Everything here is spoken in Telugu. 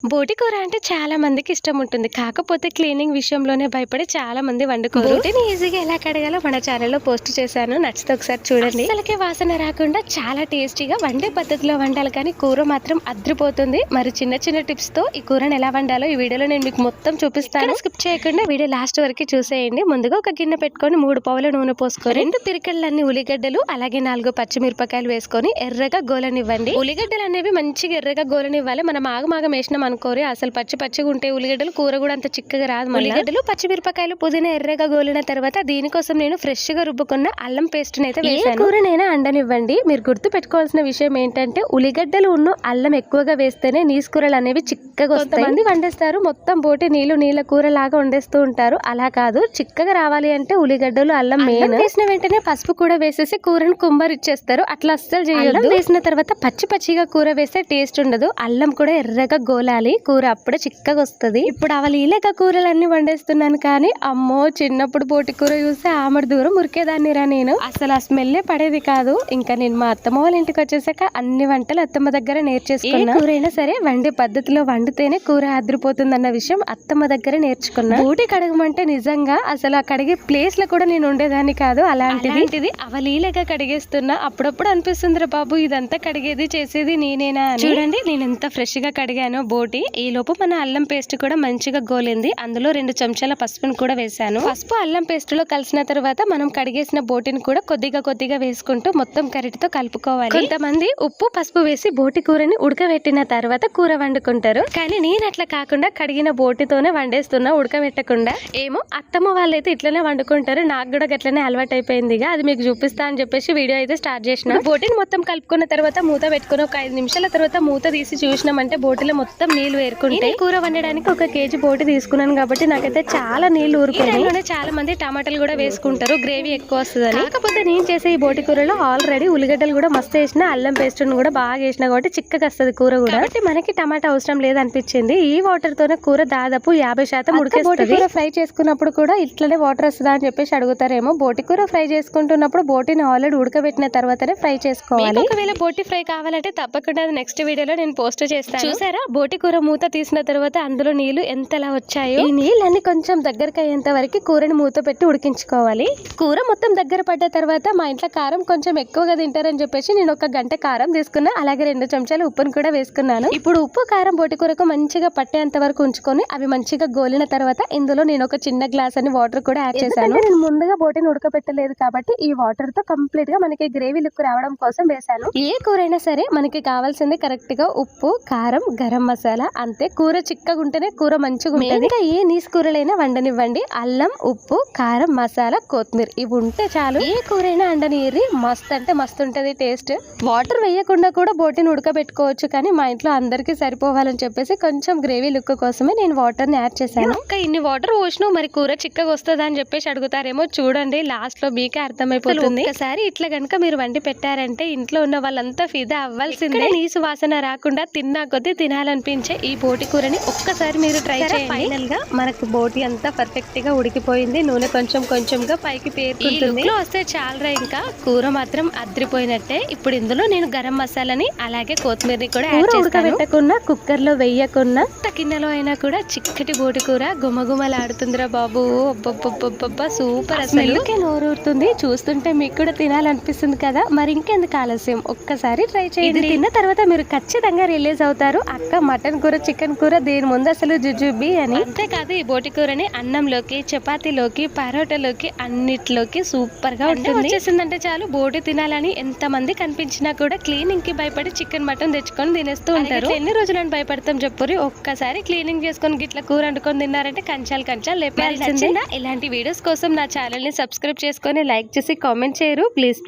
బోటి కూర అంటే చాలా మందికి ఇష్టం ఉంటుంది. కాకపోతే క్లీనింగ్ విషయంలోనే భయపడి చాలా మంది వండుకోరు. బోటిని ఈజీగా ఎలా కడగాలో మన ఛానల్లో పోస్ట్ చేశాను, నచ్చితే ఒకసారి చూడండి. అసలుకే వాసన రాకుండా చాలా టేస్టీగా వండే పద్ధతిలో వండాలి, కానీ కూర మాత్రం అద్రిపోతుంది. మరి చిన్న చిన్న టిప్స్ తో ఈ కూరని ఎలా వండాలో ఈ వీడియోలో నేను మీకు మొత్తం చూపిస్తాను. స్కిప్ చేయకుండా వీడియో లాస్ట్ వరకు చూసేయండి. ముందుగా ఒక గిన్నె పెట్టుకొని 3 పావుల నూనె పోసుకొని 2 పిరికెళ్ళన్ని ఉల్లిగడ్డలు అలాగే 4 పచ్చిమిరపకాయలు వేసుకొని ఎర్రగా గోలనివ్వండి. ఉల్లిగడ్డలు అనేవి మంచిగా ఎర్రగా గోలనివ్వాలి. మనం ఆగమాగం వేసినాం అనుకోరి అసలు పచ్చిగా ఉంటే ఉల్లిగడ్డలు కూర కూడా అంత చిక్కగా రాదు. ఉల్లిగడ్డలు పచ్చిమిరపకాయలు పుదీనా ఎర్రగా గోలిన తర్వాత దీనికోసం నేను ఫ్రెష్ గా రుబ్బుకున్న అల్లం పేస్ట్ అయితే వేసాను. కూరనైనా అండనివ్వండి. మీరు గుర్తు పెట్టుకోవాల్సిన విషయం ఏంటంటే ఉల్లిగడ్డలు ఉన్న అల్లం ఎక్కువగా వేస్తేనే నీసు కూరలు అనేవి చిక్కగా వస్తాయి. మంది వండేస్తారు మొత్తం బోటి నీళ్ళ కూర లాగా వండేస్తూ ఉంటారు. అలా కాదు, చిక్కగా రావాలి అంటే ఉల్లిగడ్డలు అల్లం మెయిన్. వేసిన వెంటనే పసుపు కూడా వేసేసి కూరను కుమ్మరిచ్చేస్తారు. అట్లా అస్సలు చేయొద్దు. వేసిన తర్వాత పచ్చిగా కూర వేస్తే టేస్ట్ ఉండదు. అల్లం కూడా ఎర్రగా గోలాలి, కూర అప్పుడే చిక్కగా వస్తుంది. ఇప్పుడు అవలీలక కూరలన్నీ వండేస్తున్నాను, కానీ అమ్మో చిన్నప్పుడు బోటి కూర చూస్తే ఆమెడు దూరం ఉరికేదాన్ని రా నేను. అసలు ఆ స్మెల్లే పడేది కాదు. ఇంకా నేను మా అత్తమ్మ వాళ్ళ ఇంటికి వచ్చేసాక అన్ని వంటలు అత్తమ్మ దగ్గర నేర్చేసుకున్నా. కూర అయినా సరే వండే పద్ధతిలో వండితేనే కూర అదిరిపోతుంది అన్న విషయం అత్తమ్మ దగ్గర నేర్చుకున్నా. బోటి కడగమంటే నిజంగా అసలు ఆ కడిగే ప్లేస్ లో కూడా నేను ఉండేదాన్ని కాదు. అలాంటిది అవలీలగా కడిగేస్తున్నా. అప్పుడప్పుడు అనిపిస్తుంది రా బాబు ఇదంతా కడిగేది చేసేది నేనేనా. చూడండి నేను ఎంత ఫ్రెష్ గా కడిగానో బోటి. ఈ లోపు మన అల్లం పేస్ట్ కూడా మంచిగా గోలింది. అందులో 2 చెంచాల పసుపును కూడా వేసాను. పసుపు అల్లం పేస్ట్ లో కలిసిన తర్వాత మనం కడిగేసిన బోటిని కూడా కొద్దిగా వేసుకుంటూ మొత్తం కరిటితో కలుపుకోవాలి. కొంతమంది ఉప్పు పసుపు వేసి బోటి కూరని ఉడకబెట్టిన తర్వాత కూర వండుకుంటారు, కానీ నేను అట్లా కాకుండా కడిగిన బోటితోనే వండేస్తున్నా, ఉడకబెట్టకుండా. ఏమో అత్తమ్మ వాళ్ళైతే ఇట్లనే వండుకుంటారు. నాకు కూడా గట్లనే అలవాటు అయిపోయింది. అది మీకు చూపిస్తా అని చెప్పేసి వీడియో అయితే స్టార్ట్ చేసిన. బోటిని మొత్తం కలుపుకున్న తర్వాత మూత పెట్టుకుని ఒక 5 నిమిషాల తర్వాత మూత తీసి చూసినామంటే బోటిలో మొత్తం నీళ్లు వేరుకుంటాయి. కూర వండడానికి 1 కేజీ బోటి తీసుకున్నాను కాబట్టి నాకైతే చాలా నీళ్లు ఊరుకున్నాయి. చాలా మంది టమాటాలు కూడా వేసుకుంటారు, గ్రేవీ ఎక్కువ వస్తుందని. కాకపోతే నేను చేసే ఈ బోటి కూరలో ఆల్రెడీ ఉల్లిగడ్డలు కూడా మస్తు వేసిన, అల్లం పేస్ట్ కూడా బాగా వేసిన కాబట్టి చిక్కగా వస్తుంది కూర కూడా. కాబట్టి మనకి టమాటా అవసరం లేదనిపించింది. ఈ వాటర్ తోనే కూర దాదాపు 50% ఉడికేస్తుంది. కూర ఫ్రై చేసుకున్నప్పుడు కూడా ఇట్లనే వాటర్ వస్తుందా అని చెప్పేసి అడుగుతారేమో. బోటి కూర ఫ్రై చేసుకుంటున్నప్పుడు బోటిని ఆల్రెడీ ఉడకబెట్టిన తర్వాతనే ఫ్రై చేసుకోవాలి. ఒకవేళ బోటి ఫ్రై కావాలంటే తప్పకుండా నెక్స్ట్ వీడియోలో నేను పోస్ట్ చేస్తాను. చూసారా బోటి కూర మూత తీసిన తర్వాత అందులో నీళ్లు ఎంతలా వచ్చాయో. ఈ నీళ్ళని కొంచెం దగ్గరకు అయ్యేంత వరకు కూరని మూత పెట్టి ఉడికించుకోవాలి. కూర మొత్తం దగ్గర పడ్డ తర్వాత మా ఇంట్లో కారం కొంచెం ఎక్కువగా తింటారని చెప్పేసి నేను 1 గంట కారం తీసుకున్నా, అలాగే 2 చెంచాలు ఉప్పును కూడా వేసుకున్నాను. ఇప్పుడు ఉప్పు కారం బోటి కూరకు మంచిగా పట్టేంత వరకు ఉంచుకొని అవి మంచిగా గోలిన తర్వాత ఇందులో నేను ఒక చిన్న గ్లాస్ అని వాటర్ కూడా యాడ్ చేశాను. నేను ముందుగా బోటిని ఉడకబెట్టలేదు కాబట్టి ఈ వాటర్ తో కంప్లీట్ గా మనకి గ్రేవీ లుక్ రావడం కోసం వేసాను. ఏ కూర అయినా సరే మనకి కావాల్సింది కరెక్ట్ గా ఉప్పు కారం గరం మసాలా అంతే. కూర చిక్కగా ఉంటేనే కూర మంచిగా ఉంటుంది. ఇంకా ఏ నీసు కూరలైనా వండనివ్వండి, అల్లం ఉప్పు కారం మసాలా కొత్తిమీర ఇవి ఉంటే చాలు. ఏ కూరైనా వండనియ్యి మస్తు అంటే మస్తు ఉంటది టేస్ట్. వాటర్ వేయకుండా కూడా బోటిని ఉడకబెట్టుకోవచ్చు, కానీ మా ఇంట్లో అందరికి సరిపోవాలని చెప్పేసి కొంచెం గ్రేవీ లుక్ కోసమే నేను వాటర్ ని యాడ్ చేశాను. ఇంకా ఇన్ని వాటర్ పోసినా మరి కూర చిక్కగా వస్తుందా అని చెప్పేసి అడుగుతారేమో. చూడండి లాస్ట్ లో మీకే అర్థమైపోతుంది. ఒకసారి ఇట్లా గనుక మీరు వండి పెట్టారంటే ఇంట్లో ఉన్న వాళ్ళంతా ఫిదా అవ్వాల్సిందే. నీసు వాసన రాకుండా తిన్నా కొద్దీ తినాలనిపించే ఈ బోటి కూరని ఒక్కసారి మీరు ట్రై చేయండి. ఫైనల్ గా మనకు బోటి అంతా పర్ఫెక్ట్ గా ఉడికిపోయింది. నూనె కొంచెంగా పైకి పేరుకుంటుంది. వస్తే చాలరా, ఇంకా కూర మాత్రం అద్రిపోయినట్టే. ఇప్పుడు ఇందులో నేను గరం మసాలాని అలాగే కొత్తిమీర కూడా యాడ్ చేస్తాను. ఉడకబెట్టకున్నా కుక్కర్ లో వెయ్యకున్నా గిన్నెలో అయినా కూడా చిక్కటి బోటి కూర గుమగుమలాడుతుందిరా బాబు. అబ్బబ్బబ్బబ్బబ్బా సూపర్. అసలుకే నోరూరుతుంది. చూస్తుంటే మీకు కూడా తినాలనిపిస్తుంది కదా. మరి ఇంకెందుకు ఆలస్యం, ఒక్కసారి ట్రై చేయండి. తిన్న తర్వాత మీరు ఖచ్చితంగా రిలీజ్ అవుతారు, అక్క మటన్ కూర చికెన్ కూర దేని ముందు అసలు జుజుబి అని. అంతేకాదు ఈ బోటి కూరని అన్నంలోకి చపాతీలోకి పరోటాలోకి అన్నిట్లోకి సూపర్ గా ఉంటుంది. వచ్చేసిందంటే చాలు బోటి తినాలని ఎంత మంది కనిపించినా కూడా క్లీనింగ్ కి భయపడి చికెన్ మటన్ తెచ్చుకొని తినేస్తూ ఉంటారు. ఎన్ని రోజులని భయపడతాం చెప్పురి. ఒక్కసారి క్లీనింగ్ చేసుకొని గిట్ల కూర వండుకొని తిన్నారంటే కంచాలు లేపాల్సిందే. ఇలాంటి వీడియోస్ కోసం నా ఛానల్ ని సబ్స్క్రైబ్ చేసుకొని లైక్ చేసి కామెంట్ చేయరు ప్లీజ్.